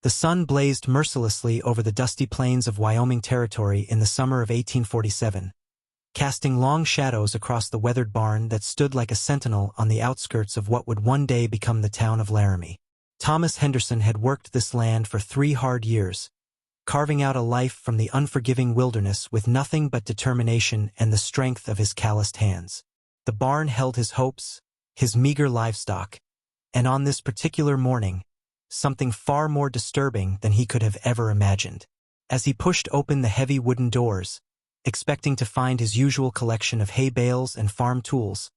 The sun blazed mercilessly over the dusty plains of Wyoming Territory in the summer of 1847, casting long shadows across the weathered barn that stood like a sentinel on the outskirts of what would one day become the town of Laramie. Thomas Henderson had worked this land for 3 hard years, carving out a life from the unforgiving wilderness with nothing but determination and the strength of his calloused hands. The barn held his hopes, his meager livestock, and on this particular morning, something far more disturbing than he could have ever imagined. As he pushed open the heavy wooden doors, expecting to find his usual collection of hay bales and farm tools,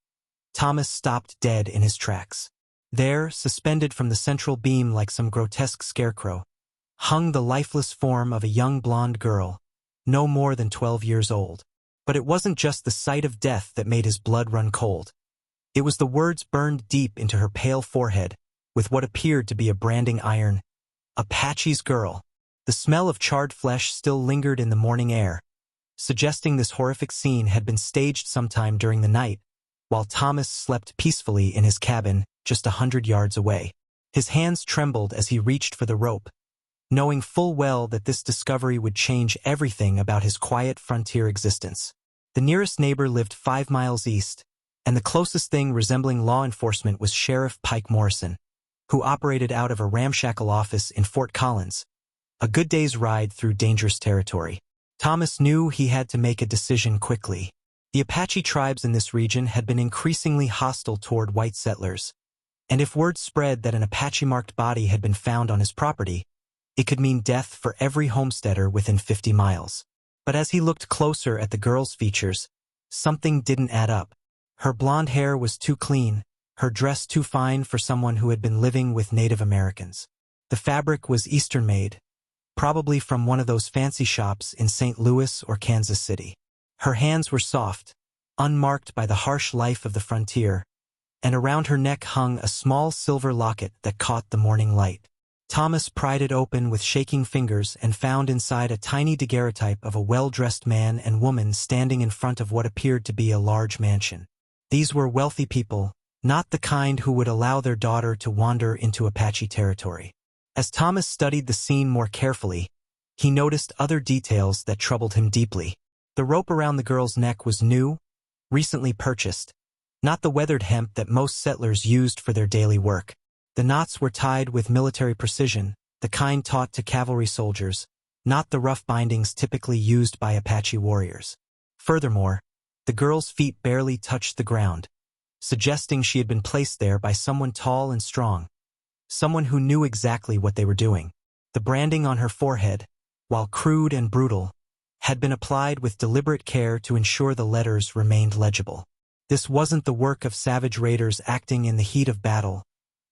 Thomas stopped dead in his tracks. There, suspended from the central beam like some grotesque scarecrow, hung the lifeless form of a young blonde girl, no more than 12 years old. But it wasn't just the sight of death that made his blood run cold. It was the words burned deep into her pale forehead, with what appeared to be a branding iron. Apache's girl. The smell of charred flesh still lingered in the morning air, suggesting this horrific scene had been staged sometime during the night, while Thomas slept peacefully in his cabin just 100 yards away. His hands trembled as he reached for the rope, knowing full well that this discovery would change everything about his quiet frontier existence. The nearest neighbor lived 5 miles east, and the closest thing resembling law enforcement was Sheriff Pike Morrison, who operated out of a ramshackle office in Fort Collins, a good day's ride through dangerous territory. Thomas knew he had to make a decision quickly. The Apache tribes in this region had been increasingly hostile toward white settlers, and if word spread that an Apache-marked body had been found on his property, it could mean death for every homesteader within 50 miles. But as he looked closer at the girl's features, something didn't add up. Her blonde hair was too clean, her dress too fine for someone who had been living with Native Americans. The fabric was Eastern-made, probably from one of those fancy shops in St. Louis or Kansas City. Her hands were soft, unmarked by the harsh life of the frontier, and around her neck hung a small silver locket that caught the morning light. Thomas pried it open with shaking fingers and found inside a tiny daguerreotype of a well-dressed man and woman standing in front of what appeared to be a large mansion. These were wealthy people, not the kind who would allow their daughter to wander into Apache territory. As Thomas studied the scene more carefully, he noticed other details that troubled him deeply. The rope around the girl's neck was new, recently purchased, not the weathered hemp that most settlers used for their daily work. The knots were tied with military precision, the kind taught to cavalry soldiers, not the rough bindings typically used by Apache warriors. Furthermore, the girl's feet barely touched the ground, suggesting she had been placed there by someone tall and strong, someone who knew exactly what they were doing. The branding on her forehead, while crude and brutal, had been applied with deliberate care to ensure the letters remained legible. This wasn't the work of savage raiders acting in the heat of battle.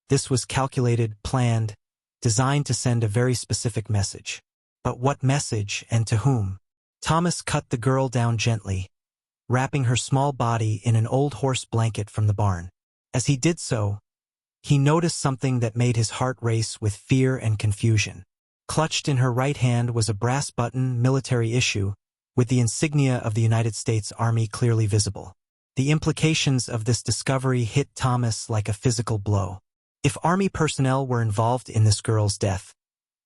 This was calculated, planned, designed to send a very specific message. But what message, and to whom? Thomas cut the girl down gently, wrapping her small body in an old horse blanket from the barn. As he did so, he noticed something that made his heart race with fear and confusion. Clutched in her right hand was a brass-button military issue, with the insignia of the United States Army clearly visible. The implications of this discovery hit Thomas like a physical blow. If Army personnel were involved in this girl's death,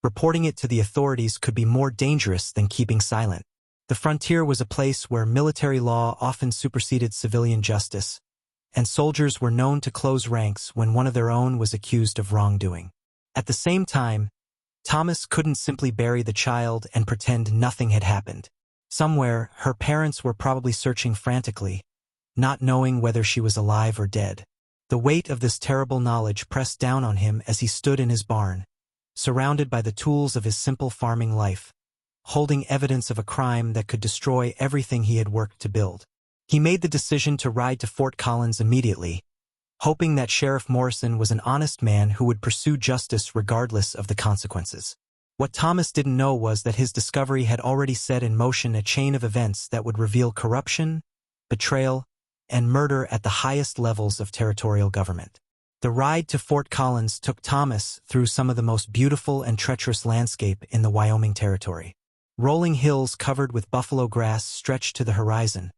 reporting it to the authorities could be more dangerous than keeping silent. The frontier was a place where military law often superseded civilian justice, and soldiers were known to close ranks when one of their own was accused of wrongdoing. At the same time, Thomas couldn't simply bury the child and pretend nothing had happened. Somewhere, her parents were probably searching frantically, not knowing whether she was alive or dead. The weight of this terrible knowledge pressed down on him as he stood in his barn, surrounded by the tools of his simple farming life, holding evidence of a crime that could destroy everything he had worked to build. He made the decision to ride to Fort Collins immediately, hoping that Sheriff Morrison was an honest man who would pursue justice regardless of the consequences. What Thomas didn't know was that his discovery had already set in motion a chain of events that would reveal corruption, betrayal, and murder at the highest levels of territorial government. The ride to Fort Collins took Thomas through some of the most beautiful and treacherous landscape in the Wyoming Territory. Rolling hills covered with buffalo grass stretched to the horizon,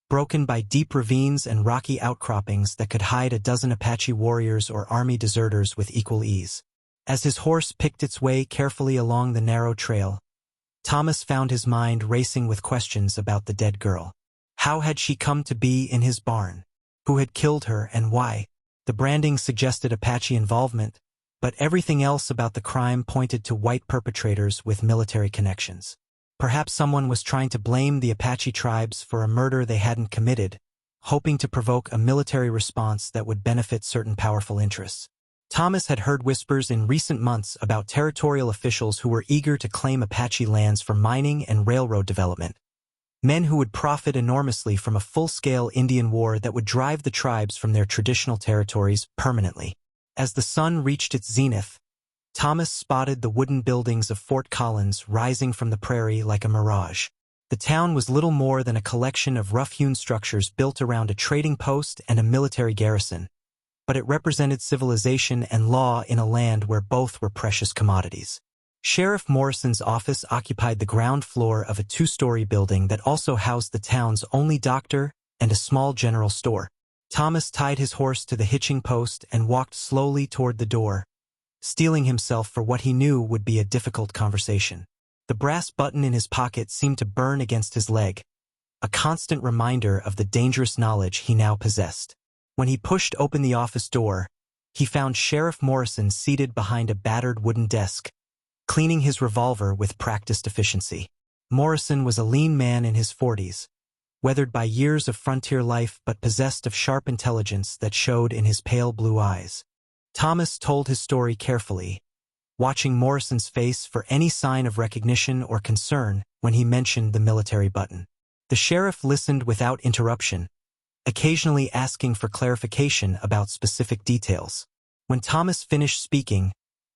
broken by deep ravines and rocky outcroppings that could hide a dozen Apache warriors or army deserters with equal ease. As his horse picked its way carefully along the narrow trail, Thomas found his mind racing with questions about the dead girl. How had she come to be in his barn? Who had killed her and why? The branding suggested Apache involvement, but everything else about the crime pointed to white perpetrators with military connections. Perhaps someone was trying to blame the Apache tribes for a murder they hadn't committed, hoping to provoke a military response that would benefit certain powerful interests. Thomas had heard whispers in recent months about territorial officials who were eager to claim Apache lands for mining and railroad development. Men who would profit enormously from a full-scale Indian war that would drive the tribes from their traditional territories permanently. As the sun reached its zenith, Thomas spotted the wooden buildings of Fort Collins rising from the prairie like a mirage. The town was little more than a collection of rough-hewn structures built around a trading post and a military garrison, but it represented civilization and law in a land where both were precious commodities. Sheriff Morrison's office occupied the ground floor of a two-story building that also housed the town's only doctor and a small general store. Thomas tied his horse to the hitching post and walked slowly toward the door, steeling himself for what he knew would be a difficult conversation. The brass button in his pocket seemed to burn against his leg, a constant reminder of the dangerous knowledge he now possessed. When he pushed open the office door, he found Sheriff Morrison seated behind a battered wooden desk, cleaning his revolver with practiced efficiency. Morrison was a lean man in his 40s, weathered by years of frontier life but possessed of sharp intelligence that showed in his pale blue eyes. Thomas told his story carefully, watching Morrison's face for any sign of recognition or concern when he mentioned the military button. The sheriff listened without interruption, occasionally asking for clarification about specific details. When Thomas finished speaking,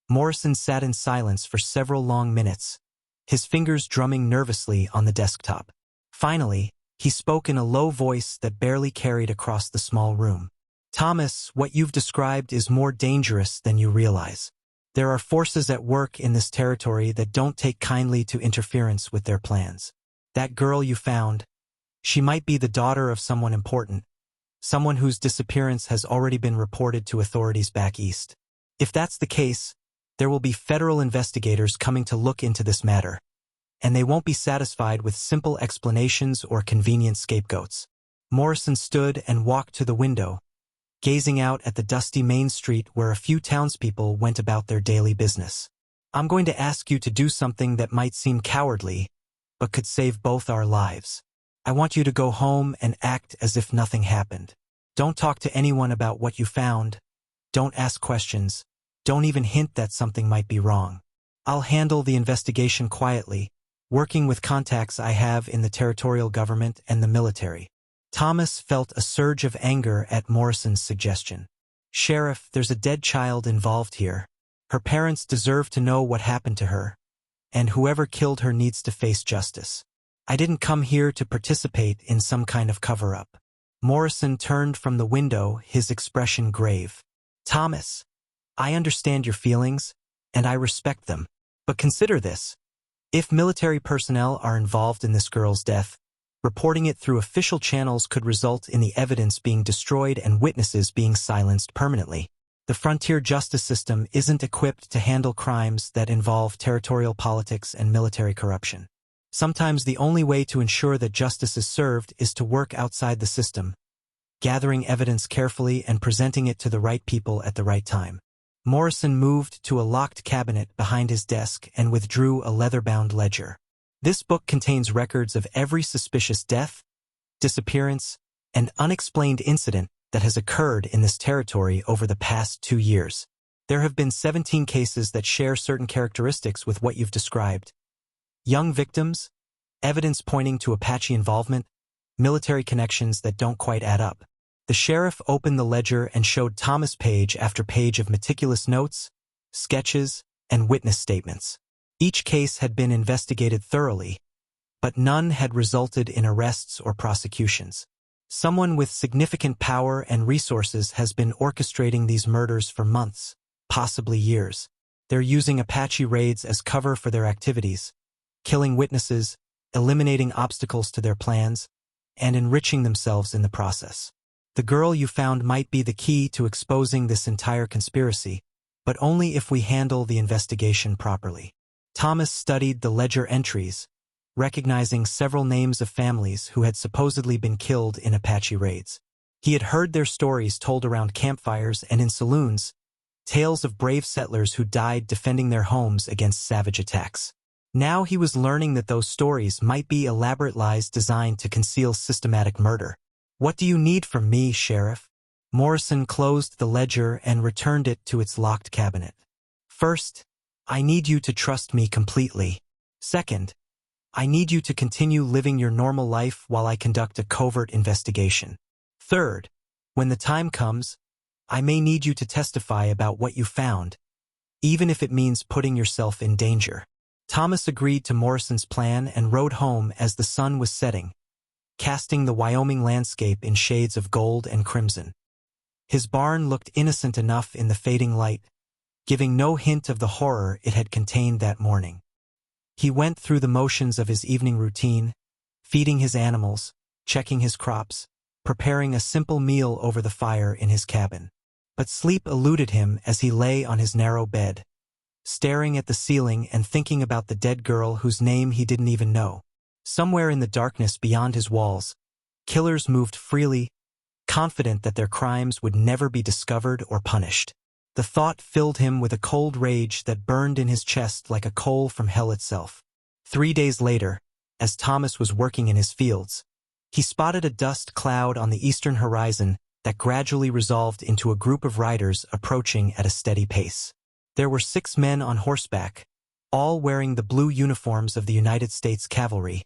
Morrison sat in silence for several long minutes, his fingers drumming nervously on the desktop. Finally, he spoke in a low voice that barely carried across the small room. "Thomas, what you've described is more dangerous than you realize. There are forces at work in this territory that don't take kindly to interference with their plans. That girl you found, she might be the daughter of someone important, someone whose disappearance has already been reported to authorities back east. If that's the case, there will be federal investigators coming to look into this matter, and they won't be satisfied with simple explanations or convenient scapegoats." Morrison stood and walked to the window, gazing out at the dusty main street where a few townspeople went about their daily business. "I'm going to ask you to do something that might seem cowardly, but could save both our lives. I want you to go home and act as if nothing happened. Don't talk to anyone about what you found. Don't ask questions. Don't even hint that something might be wrong. I'll handle the investigation quietly, working with contacts I have in the territorial government and the military." Thomas felt a surge of anger at Morrison's suggestion. "Sheriff, there's a dead child involved here. Her parents deserve to know what happened to her, and whoever killed her needs to face justice. I didn't come here to participate in some kind of cover-up." Morrison turned from the window, his expression grave. "Thomas, I understand your feelings, and I respect them. But consider this. If military personnel are involved in this girl's death, reporting it through official channels could result in the evidence being destroyed and witnesses being silenced permanently. The frontier justice system isn't equipped to handle crimes that involve territorial politics and military corruption. Sometimes the only way to ensure that justice is served is to work outside the system, gathering evidence carefully and presenting it to the right people at the right time." Morrison moved to a locked cabinet behind his desk and withdrew a leather-bound ledger. "This book contains records of every suspicious death, disappearance, and unexplained incident that has occurred in this territory over the past 2 years. There have been 17 cases that share certain characteristics with what you've described. Young victims, evidence pointing to Apache involvement, military connections that don't quite add up." The sheriff opened the ledger and showed Thomas page after page of meticulous notes, sketches, and witness statements. Each case had been investigated thoroughly, but none had resulted in arrests or prosecutions. Someone with significant power and resources has been orchestrating these murders for months, possibly years. They're using Apache raids as cover for their activities, killing witnesses, eliminating obstacles to their plans, and enriching themselves in the process. The girl you found might be the key to exposing this entire conspiracy, but only if we handle the investigation properly. Thomas studied the ledger entries, recognizing several names of families who had supposedly been killed in Apache raids. He had heard their stories told around campfires and in saloons, tales of brave settlers who died defending their homes against savage attacks. Now he was learning that those stories might be elaborate lies designed to conceal systematic murder. "What do you need from me, Sheriff?" Morrison closed the ledger and returned it to its locked cabinet. "First, I need you to trust me completely. Second, I need you to continue living your normal life while I conduct a covert investigation. Third, when the time comes, I may need you to testify about what you found, even if it means putting yourself in danger." Thomas agreed to Morrison's plan and rode home as the sun was setting, casting the Wyoming landscape in shades of gold and crimson. His barn looked innocent enough in the fading light, giving no hint of the horror it had contained that morning. He went through the motions of his evening routine, feeding his animals, checking his crops, preparing a simple meal over the fire in his cabin. But sleep eluded him as he lay on his narrow bed, staring at the ceiling and thinking about the dead girl whose name he didn't even know. Somewhere in the darkness beyond his walls, killers moved freely, confident that their crimes would never be discovered or punished. The thought filled him with a cold rage that burned in his chest like a coal from hell itself. 3 days later, as Thomas was working in his fields, he spotted a dust cloud on the eastern horizon that gradually resolved into a group of riders approaching at a steady pace. There were 6 men on horseback, all wearing the blue uniforms of the United States Cavalry,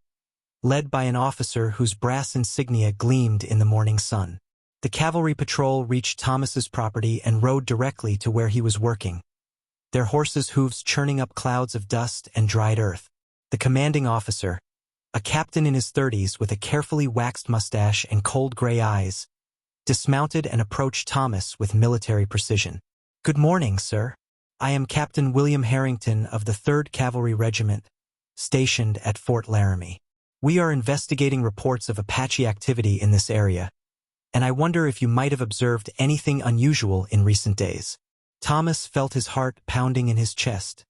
led by an officer whose brass insignia gleamed in the morning sun. The cavalry patrol reached Thomas's property and rode directly to where he was working, their horses' hooves churning up clouds of dust and dried earth. The commanding officer, a captain in his 30s with a carefully waxed mustache and cold gray eyes, dismounted and approached Thomas with military precision. "Good morning, sir. I am Captain William Harrington of the 3rd Cavalry Regiment, stationed at Fort Laramie. We are investigating reports of Apache activity in this area, and I wonder if you might have observed anything unusual in recent days." Thomas felt his heart pounding in his chest,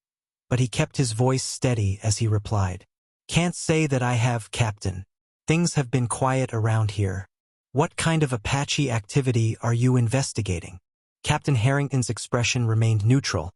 but he kept his voice steady as he replied, "Can't say that I have, Captain. Things have been quiet around here. What kind of Apache activity are you investigating?" Captain Harrington's expression remained neutral,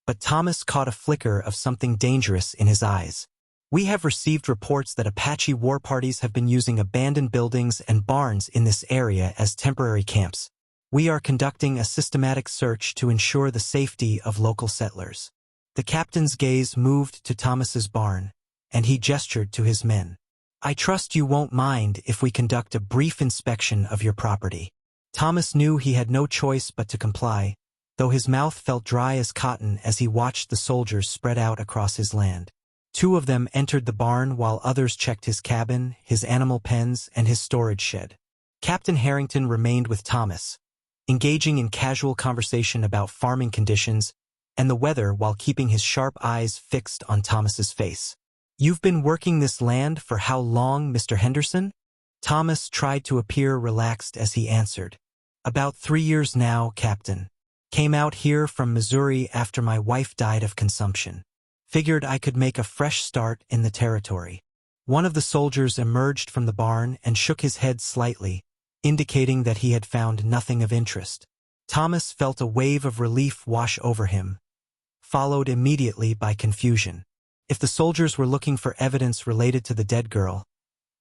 but Thomas caught a flicker of something dangerous in his eyes. "We have received reports that Apache war parties have been using abandoned buildings and barns in this area as temporary camps. We are conducting a systematic search to ensure the safety of local settlers." The captain's gaze moved to Thomas's barn, and he gestured to his men. "I trust you won't mind if we conduct a brief inspection of your property." Thomas knew he had no choice but to comply, though his mouth felt dry as cotton as he watched the soldiers spread out across his land. 2 of them entered the barn while others checked his cabin, his animal pens, and his storage shed. Captain Harrington remained with Thomas, engaging in casual conversation about farming conditions and the weather while keeping his sharp eyes fixed on Thomas's face. "You've been working this land for how long, Mr. Henderson?" Thomas tried to appear relaxed as he answered. "About 3 years now, Captain. Came out here from Missouri after my wife died of consumption. Figured I could make a fresh start in the territory." One of the soldiers emerged from the barn and shook his head slightly, indicating that he had found nothing of interest. Thomas felt a wave of relief wash over him, followed immediately by confusion. If the soldiers were looking for evidence related to the dead girl,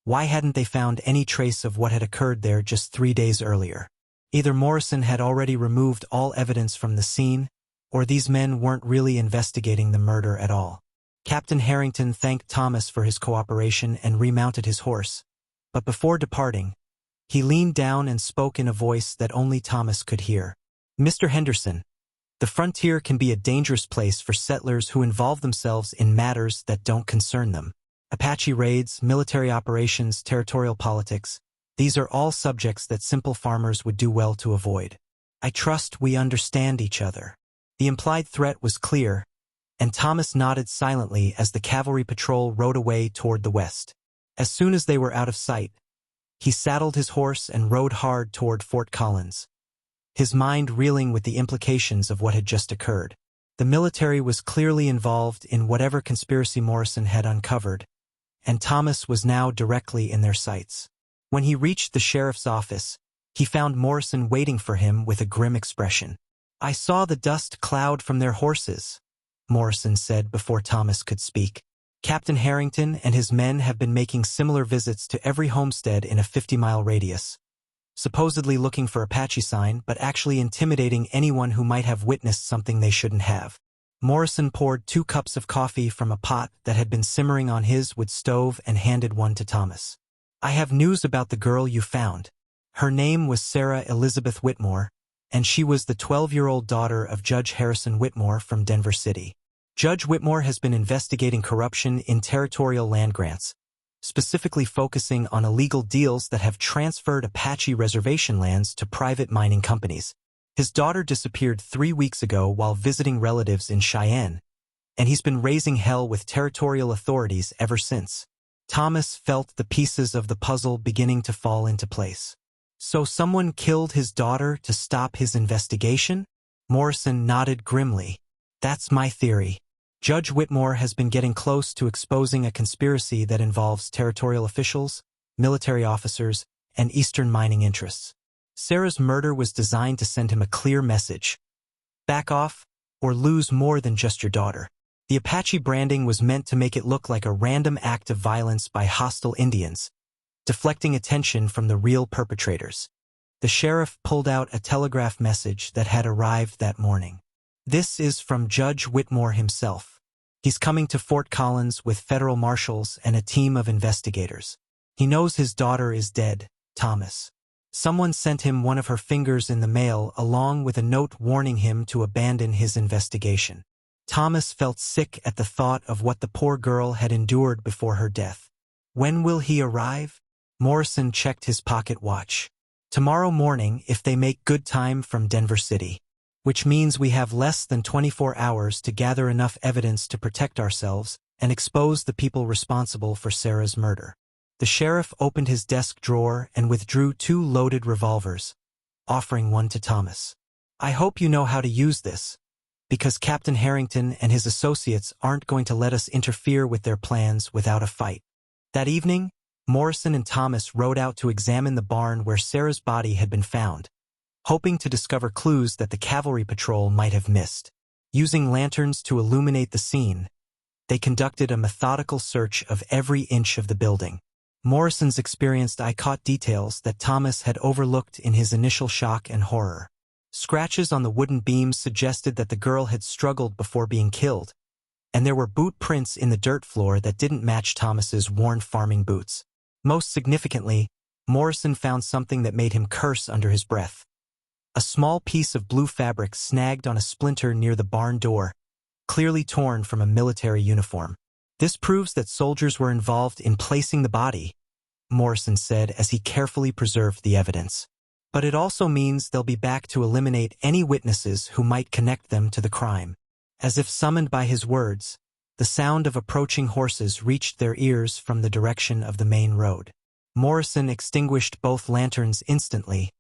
why hadn't they found any trace of what had occurred there just 3 days earlier? Either Morrison had already removed all evidence from the scene, or these men weren't really investigating the murder at all. Captain Harrington thanked Thomas for his cooperation and remounted his horse, but before departing, he leaned down and spoke in a voice that only Thomas could hear. "Mr. Henderson, the frontier can be a dangerous place for settlers who involve themselves in matters that don't concern them. Apache raids, military operations, territorial politics, these are all subjects that simple farmers would do well to avoid. I trust we understand each other." The implied threat was clear, and Thomas nodded silently as the cavalry patrol rode away toward the west. As soon as they were out of sight, he saddled his horse and rode hard toward Fort Collins, his mind reeling with the implications of what had just occurred. The military was clearly involved in whatever conspiracy Morrison had uncovered, and Thomas was now directly in their sights. When he reached the sheriff's office, he found Morrison waiting for him with a grim expression. "I saw the dust cloud from their horses," Morrison said before Thomas could speak. "Captain Harrington and his men have been making similar visits to every homestead in a 50-mile radius, supposedly looking for Apache sign, but actually intimidating anyone who might have witnessed something they shouldn't have." Morrison poured 2 cups of coffee from a pot that had been simmering on his wood stove and handed one to Thomas. "I have news about the girl you found. Her name was Sarah Elizabeth Whitmore, and she was the 12-year-old daughter of Judge Harrison Whitmore from Denver City. Judge Whitmore has been investigating corruption in territorial land grants, specifically focusing on illegal deals that have transferred Apache reservation lands to private mining companies. His daughter disappeared 3 weeks ago while visiting relatives in Cheyenne, and he's been raising hell with territorial authorities ever since." Thomas felt the pieces of the puzzle beginning to fall into place. "So someone killed his daughter to stop his investigation?" Morrison nodded grimly. "That's my theory. Judge Whitmore has been getting close to exposing a conspiracy that involves territorial officials, military officers, and Eastern mining interests. Sarah's murder was designed to send him a clear message: back off, or lose more than just your daughter. The Apache branding was meant to make it look like a random act of violence by hostile Indians, deflecting attention from the real perpetrators." The sheriff pulled out a telegraph message that had arrived that morning. "This is from Judge Whitmore himself. He's coming to Fort Collins with federal marshals and a team of investigators. He knows his daughter is dead, Thomas. Someone sent him one of her fingers in the mail along with a note warning him to abandon his investigation." Thomas felt sick at the thought of what the poor girl had endured before her death. "When will he arrive?" Morrison checked his pocket watch. "Tomorrow morning if they make good time from Denver City. Which means we have less than 24 hours to gather enough evidence to protect ourselves and expose the people responsible for Sarah's murder." The sheriff opened his desk drawer and withdrew 2 loaded revolvers, offering one to Thomas. "I hope you know how to use this, because Captain Harrington and his associates aren't going to let us interfere with their plans without a fight." That evening, Morrison and Thomas rode out to examine the barn where Sarah's body had been found, hoping to discover clues that the cavalry patrol might have missed. Using lanterns to illuminate the scene, they conducted a methodical search of every inch of the building. Morrison's experienced eye caught details that Thomas had overlooked in his initial shock and horror. Scratches on the wooden beams suggested that the girl had struggled before being killed, and there were boot prints in the dirt floor that didn't match Thomas's worn farming boots. Most significantly, Morrison found something that made him curse under his breath. A small piece of blue fabric snagged on a splinter near the barn door, clearly torn from a military uniform. "This proves that soldiers were involved in placing the body," Morrison said as he carefully preserved the evidence. "But it also means they'll be back to eliminate any witnesses who might connect them to the crime." As if summoned by his words, the sound of approaching horses reached their ears from the direction of the main road. Morrison extinguished both lanterns instantly,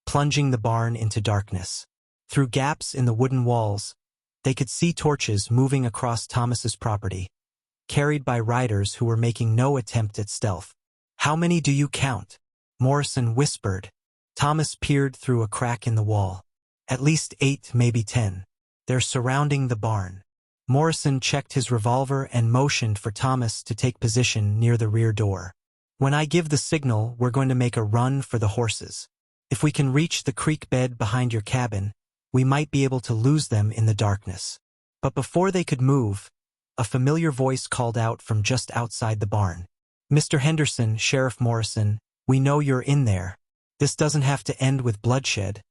plunging the barn into darkness. Through gaps in the wooden walls, they could see torches moving across Thomas's property, carried by riders who were making no attempt at stealth. "How many do you count?" Morrison whispered. Thomas peered through a crack in the wall. "At least 8, maybe 10. They're surrounding the barn." Morrison checked his revolver and motioned for Thomas to take position near the rear door. "When I give the signal, we're going to make a run for the horses. If we can reach the creek bed behind your cabin, we might be able to lose them in the darkness." But before they could move, a familiar voice called out from just outside the barn. "Mr. Henderson, Sheriff Morrison, we know you're in there. This doesn't have to end with bloodshed,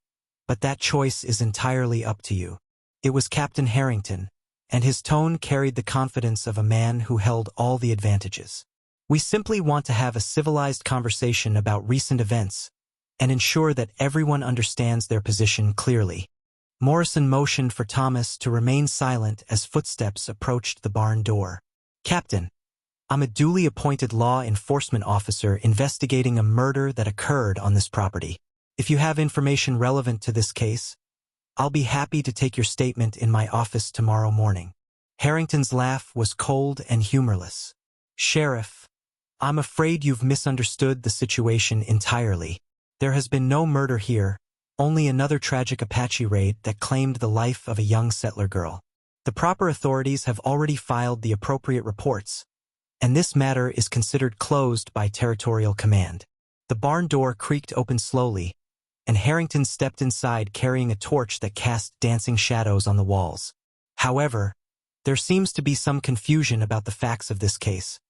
but that choice is entirely up to you." It was Captain Harrington, and his tone carried the confidence of a man who held all the advantages. "We simply want to have a civilized conversation about recent events and ensure that everyone understands their position clearly." Morrison motioned for Thomas to remain silent as footsteps approached the barn door. "Captain, I'm a duly appointed law enforcement officer investigating a murder that occurred on this property. If you have information relevant to this case, I'll be happy to take your statement in my office tomorrow morning. Harrington's laugh was cold and humorless. Sheriff, I'm afraid you've misunderstood the situation entirely. There has been no murder here, only another tragic Apache raid that claimed the life of a young settler girl. The proper authorities have already filed the appropriate reports, and this matter is considered closed by Territorial Command. The barn door creaked open slowly, and Harrington stepped inside carrying a torch that cast dancing shadows on the walls. However, there seems to be some confusion about the facts of this case.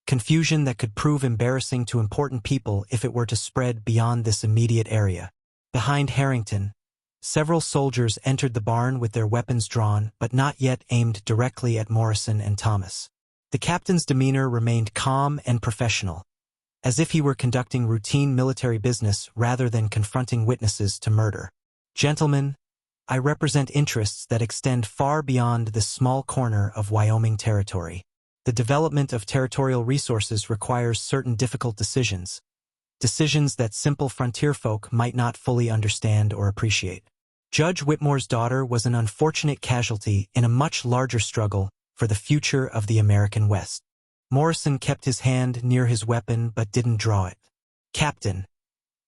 Confusion that could prove embarrassing to important people if it were to spread beyond this immediate area. Behind Harrington, several soldiers entered the barn with their weapons drawn but not yet aimed directly at Morrison and Thomas. The captain's demeanor remained calm and professional, as if he were conducting routine military business rather than confronting witnesses to murder. Gentlemen, I represent interests that extend far beyond this small corner of Wyoming territory. The development of territorial resources requires certain difficult decisions that simple frontier folk might not fully understand or appreciate. Judge Whitmore's daughter was an unfortunate casualty in a much larger struggle for the future of the American West. Morrison kept his hand near his weapon but didn't draw it. Captain,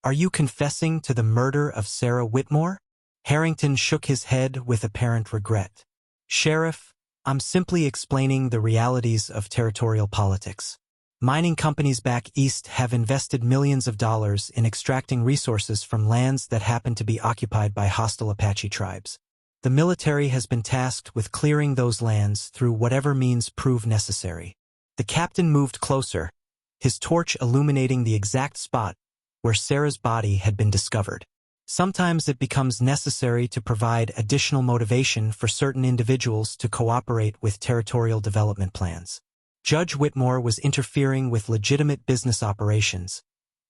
are you confessing to the murder of Sarah Whitmore? Harrington shook his head with apparent regret. Sheriff, I'm simply explaining the realities of territorial politics. Mining companies back east have invested millions of dollars in extracting resources from lands that happen to be occupied by hostile Apache tribes. The military has been tasked with clearing those lands through whatever means prove necessary. The captain moved closer, his torch illuminating the exact spot where Sarah's body had been discovered. Sometimes it becomes necessary to provide additional motivation for certain individuals to cooperate with territorial development plans. Judge Whitmore was interfering with legitimate business operations,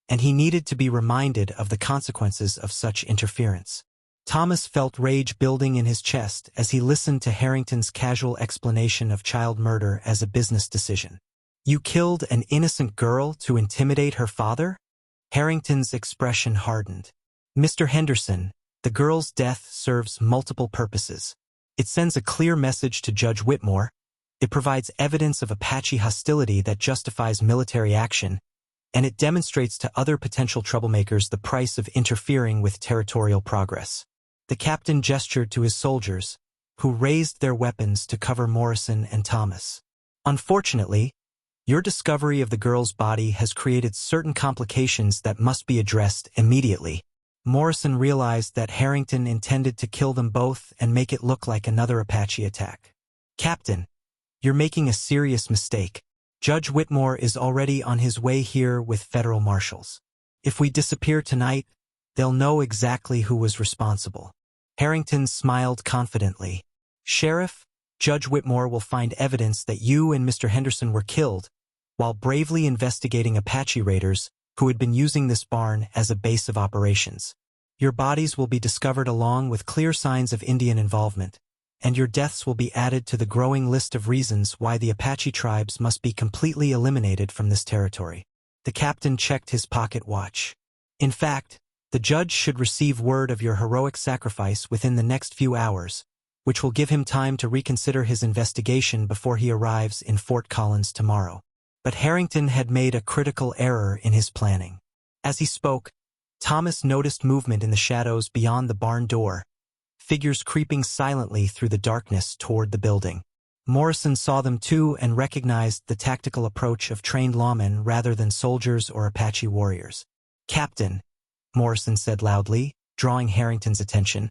and he needed to be reminded of the consequences of such interference. Thomas felt rage building in his chest as he listened to Harrington's casual explanation of child murder as a business decision. You killed an innocent girl to intimidate her father? Harrington's expression hardened. Mr. Henderson, the girl's death serves multiple purposes. It sends a clear message to Judge Whitmore. It provides evidence of Apache hostility that justifies military action, and it demonstrates to other potential troublemakers the price of interfering with territorial progress. The captain gestured to his soldiers, who raised their weapons to cover Morrison and Thomas. Unfortunately, your discovery of the girl's body has created certain complications that must be addressed immediately. Morrison realized that Harrington intended to kill them both and make it look like another Apache attack. Captain, you're making a serious mistake. Judge Whitmore is already on his way here with federal marshals. If we disappear tonight, they'll know exactly who was responsible. Harrington smiled confidently. Sheriff, Judge Whitmore will find evidence that you and Mr. Henderson were killed while bravely investigating Apache raiders who had been using this barn as a base of operations. Your bodies will be discovered along with clear signs of Indian involvement, and your deaths will be added to the growing list of reasons why the Apache tribes must be completely eliminated from this territory. The captain checked his pocket watch. In fact, the judge should receive word of your heroic sacrifice within the next few hours, which will give him time to reconsider his investigation before he arrives in Fort Collins tomorrow. But Harrington had made a critical error in his planning. As he spoke, Thomas noticed movement in the shadows beyond the barn door, figures creeping silently through the darkness toward the building. Morrison saw them too and recognized the tactical approach of trained lawmen rather than soldiers or Apache warriors. Captain, Morrison said loudly, drawing Harrington's attention,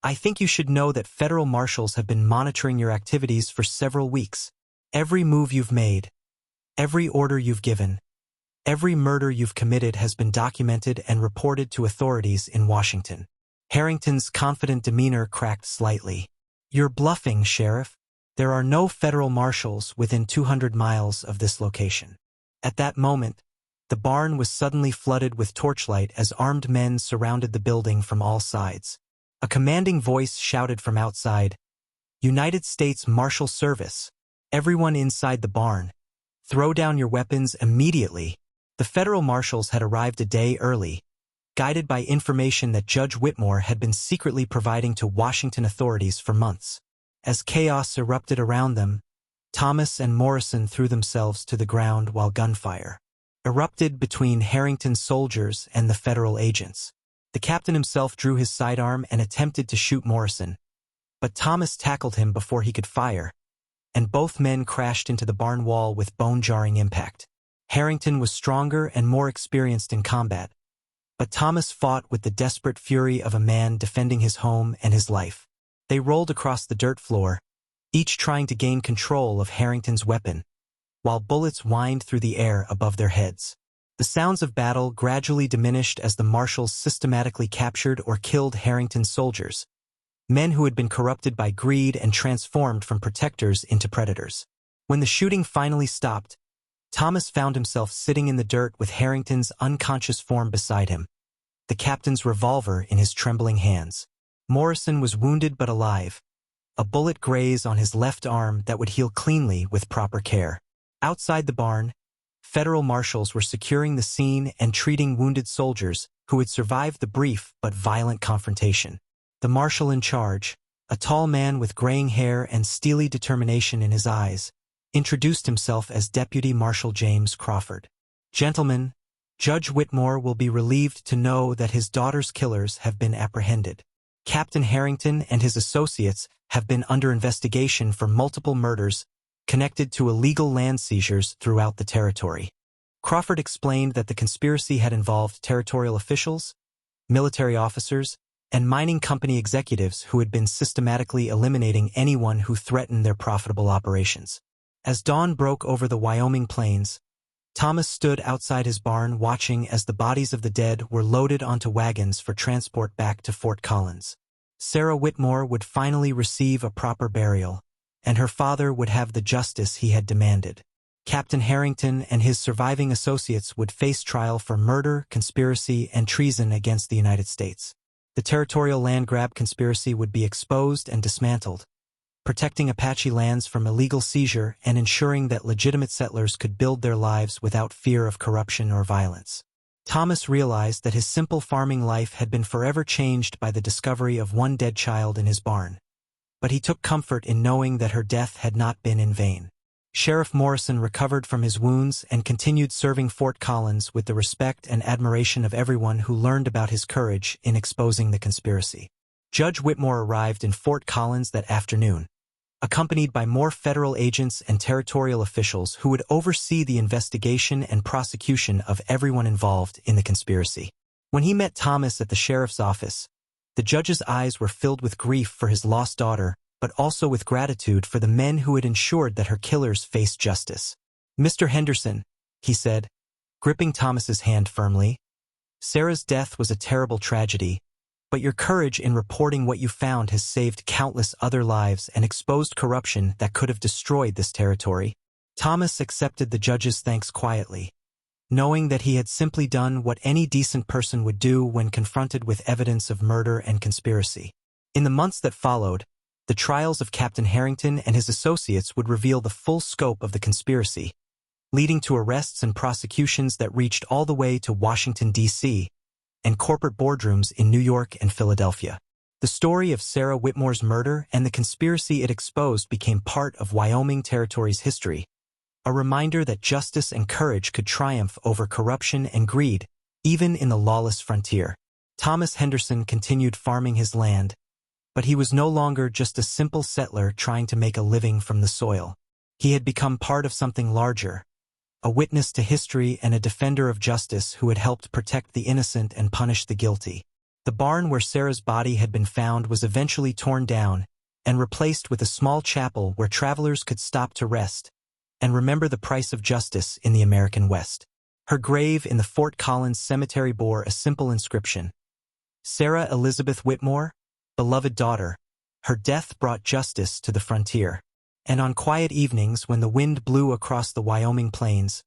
I think you should know that federal marshals have been monitoring your activities for several weeks. Every move you've made, every order you've given, every murder you've committed has been documented and reported to authorities in Washington. Harrington's confident demeanor cracked slightly. You're bluffing, Sheriff. There are no federal marshals within 200 miles of this location. At that moment, the barn was suddenly flooded with torchlight as armed men surrounded the building from all sides. A commanding voice shouted from outside, United States Marshal Service. Everyone inside the barn, throw down your weapons immediately. The federal marshals had arrived a day early, guided by information that Judge Whitmore had been secretly providing to Washington authorities for months. As chaos erupted around them, Thomas and Morrison threw themselves to the ground while gunfire erupted between Harrington's soldiers and the federal agents. The captain himself drew his sidearm and attempted to shoot Morrison, but Thomas tackled him before he could fire, and both men crashed into the barn wall with bone-jarring impact. Harrington was stronger and more experienced in combat, but Thomas fought with the desperate fury of a man defending his home and his life. They rolled across the dirt floor, each trying to gain control of Harrington's weapon, while bullets whined through the air above their heads. The sounds of battle gradually diminished as the marshals systematically captured or killed Harrington's soldiers, men who had been corrupted by greed and transformed from protectors into predators. When the shooting finally stopped, Thomas found himself sitting in the dirt with Harrington's unconscious form beside him, the captain's revolver in his trembling hands. Morrison was wounded but alive, a bullet grazed on his left arm that would heal cleanly with proper care. Outside the barn, federal marshals were securing the scene and treating wounded soldiers who had survived the brief but violent confrontation. The marshal in charge, a tall man with graying hair and steely determination in his eyes, introduced himself as Deputy Marshal James Crawford. "Gentlemen, Judge Whitmore will be relieved to know that his daughter's killers have been apprehended. Captain Harrington and his associates have been under investigation for multiple murders connected to illegal land seizures throughout the territory." Crawford explained that the conspiracy had involved territorial officials, military officers, and mining company executives who had been systematically eliminating anyone who threatened their profitable operations. As dawn broke over the Wyoming plains, Thomas stood outside his barn watching as the bodies of the dead were loaded onto wagons for transport back to Fort Collins. Sarah Whitmore would finally receive a proper burial, and her father would have the justice he had demanded. Captain Harrington and his surviving associates would face trial for murder, conspiracy, and treason against the United States. The territorial land grab conspiracy would be exposed and dismantled, protecting Apache lands from illegal seizure and ensuring that legitimate settlers could build their lives without fear of corruption or violence. Thomas realized that his simple farming life had been forever changed by the discovery of one dead child in his barn, but he took comfort in knowing that her death had not been in vain. Sheriff Morrison recovered from his wounds and continued serving Fort Collins with the respect and admiration of everyone who learned about his courage in exposing the conspiracy. Judge Whitmore arrived in Fort Collins that afternoon, accompanied by more federal agents and territorial officials who would oversee the investigation and prosecution of everyone involved in the conspiracy. When he met Thomas at the sheriff's office, the judge's eyes were filled with grief for his lost daughter, but also with gratitude for the men who had ensured that her killers faced justice. "Mr. Henderson," he said, gripping Thomas's hand firmly, "Sarah's death was a terrible tragedy, but your courage in reporting what you found has saved countless other lives and exposed corruption that could have destroyed this territory." Thomas accepted the judge's thanks quietly, knowing that he had simply done what any decent person would do when confronted with evidence of murder and conspiracy. In the months that followed, the trials of Captain Harrington and his associates would reveal the full scope of the conspiracy, leading to arrests and prosecutions that reached all the way to Washington, D.C., and corporate boardrooms in New York and Philadelphia. The story of Sarah Whitmore's murder and the conspiracy it exposed became part of Wyoming Territory's history, a reminder that justice and courage could triumph over corruption and greed, even in the lawless frontier. Thomas Henderson continued farming his land, but he was no longer just a simple settler trying to make a living from the soil. He had become part of something larger, a witness to history and a defender of justice who had helped protect the innocent and punish the guilty. The barn where Sarah's body had been found was eventually torn down and replaced with a small chapel where travelers could stop to rest and remember the price of justice in the American West. Her grave in the Fort Collins Cemetery bore a simple inscription: "Sarah Elizabeth Whitmore, beloved daughter, her death brought justice to the frontier." And on quiet evenings when the wind blew across the Wyoming plains,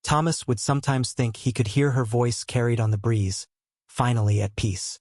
Thomas would sometimes think he could hear her voice carried on the breeze, finally at peace.